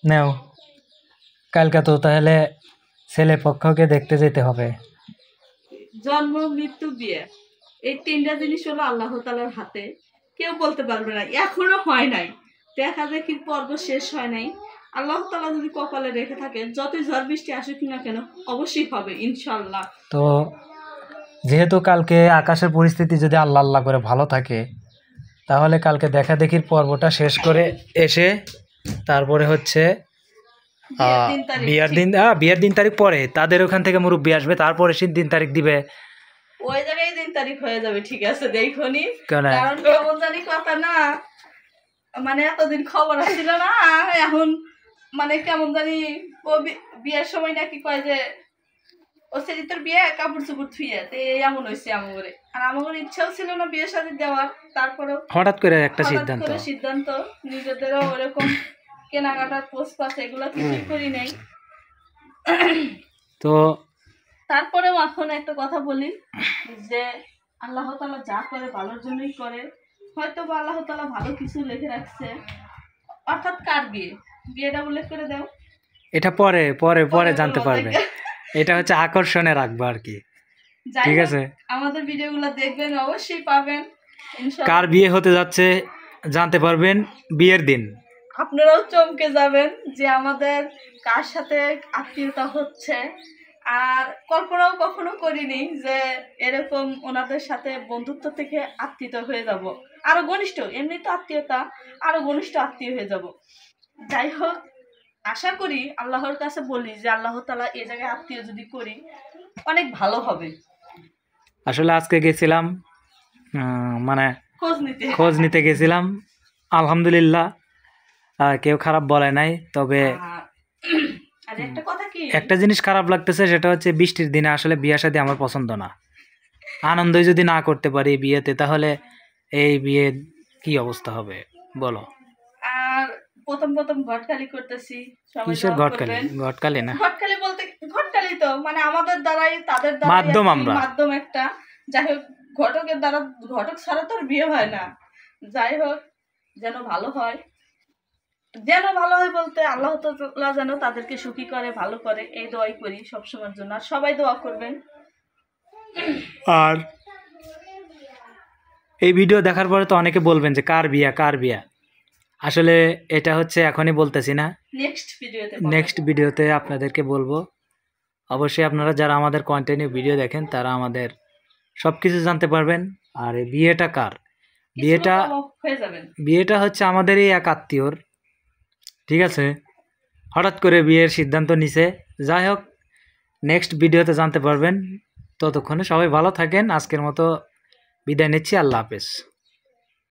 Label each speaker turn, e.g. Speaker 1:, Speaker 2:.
Speaker 1: নাও কালকে তো তাহলে ছেলে পক্ষকে দেখতে যেতে হবে।
Speaker 2: জন্ম মৃত্যু বিয়ে এই তিনটা জিনিস হলো আল্লাহ তাআলার হাতে, কেউ বলতে পারবে না, এখনো হয় নাই, দেখা দেখির পর্ব শেষ হয় নাই। আল্লাহ তাআলা যদি কপালে রেখে থাকে, যতই ঝড় বৃষ্টি আসুক না কেন অবশ্যই হবে ইনশাআল্লাহ।
Speaker 1: তো যেহেতু কালকে আকাশের পরিস্থিতি যদি আল্লাহ আল্লাহ করে ভালো থাকে, তাহলে কালকে দেখা দেখির পর্বটা শেষ করে এসে তারপরে হচ্ছে বিয়ের দিন তারিখ পরে তাদের ওখান থেকে মুরব্বী আসবে, তারপরে সে দিন তারিখ দিবে।
Speaker 2: ওই জায়গায় দিন তারিখ হয়ে যাবে, ঠিক আছে দেখুনি, কারণ কেমন জানি কথা না, মানে এতদিন খবর আসছিল না, এখন মানে কেমন জানি ও বিয়ের সময় নাকি কয় যে ও সেদিন বিয়ে কাপড় চোপড় থুয়ে এমন হয়েছে আমাদের। আর আমার ইচ্ছাও ছিল না বিয়ে শাদী দেওয়ার, তারপরেও
Speaker 1: হঠাৎ করে একটা
Speaker 2: সিদ্ধান্ত নিজেদেরও ওরকম কেনাকাটার পোস্টপাস এগুলো কিছুই করি নাই।
Speaker 1: তো
Speaker 2: তারপরেও এখন একটা কথা বলি যে আল্লাহ তাআলা যা করে ভালোর জন্যই করে, হয়তো বা আল্লাহ তাআলা ভালো কিছু লিখে রাখছে। অর্থাৎ কার বিয়ে, বিয়েটা উল্লেখ করে দাও,
Speaker 1: এটা পরে পরে পরে জানতে পারবে, এটা হচ্ছে আকর্ষণে রাখবো আর কি, ঠিক আছে?
Speaker 2: আমাদের ভিডিওগুলো দেখবেন, অবশ্যই পাবেন ইনশাআল্লাহ।
Speaker 1: কার বিয়ে হতে যাচ্ছে জানতে পারবেন বিয়ের দিন।
Speaker 2: আপনারাও চমকে যাবেন যে আমাদের কার সাথে আত্মীয়তা হচ্ছে। আর কল্পনাও কখনো করিনি যে এরকম ওনাদের সাথে বন্ধুত্ব থেকে আত্মীয়তা হয়ে যাব, আরো ঘনিষ্ঠ, এমনি তো আত্মীয়তা, আরো ঘনিষ্ঠ আত্মীয় হয়ে যাব। যাই হোক, আশা করি আল্লাহর কাছে বলি যে আল্লাহ তাআলা এই জায়গায় আত্মীয় যদি করি অনেক ভালো হবে।
Speaker 1: আসলে আজকে গেছিলাম মানে খোঁজ নিতে গেছিলাম, আলহামদুলিল্লাহ কেউ খারাপ বলে নাই। তবে একটা জিনিস খারাপ লাগতেছে, সেটা হচ্ছে বৃষ্টির দিনে আসলে বিয়ে শাদী আমার পছন্দ না। আনন্দই যদি না করতে পারি বিয়েতে, তাহলে এই বিয়ে কি অবস্থা হবে বলো?
Speaker 2: আর প্রথম ঘটকালি করতেছি,
Speaker 1: কিসের ঘটকালি না,
Speaker 2: ঘটকালি বলতে ঘটকালি তো মানে আমাদের দ্বারাই তাদের
Speaker 1: মাধ্যম, আমরা
Speaker 2: মাধ্যম একটা। যাই হোক, ঘটকের দ্বারা, ঘটক ছাড়া তো বিয়ে হয় না। যাই হোক, যেন ভালো হয়, যেন ভালো হয় বলতে আল্লাহ তাআলা যেন তাদেরকে সুখী করে, ভালো করে, এই দোয়াই করি সবসময়ের জন্য। আর সবাই দোয়া করবেন।
Speaker 1: আর এই ভিডিও দেখার পরে তো অনেকে বলবেন যে কার বিয়া কার বিয়া, আসলে এটা হচ্ছে এখনই বলতেছি না, নেক্সট ভিডিওতে আপনাদেরকে বলবো। অবশ্যই আপনারা যারা আমাদের কন্টিনিউ ভিডিও দেখেন তারা আমাদের সব কিছু জানতে পারবেন। আর এই বিয়েটা কার, বিয়েটা হচ্ছে আমাদেরই এক আত্মীয়র, ঠিক আছে? হঠাৎ করে বিয়ের সিদ্ধান্ত নিছে। যাই হোক, নেক্সট ভিডিওতে জানতে পারবেন। ততক্ষণে সবাই ভালো থাকেন। আজকের মতো বিদায় নিচ্ছি, আল্লাহ হাফেজ।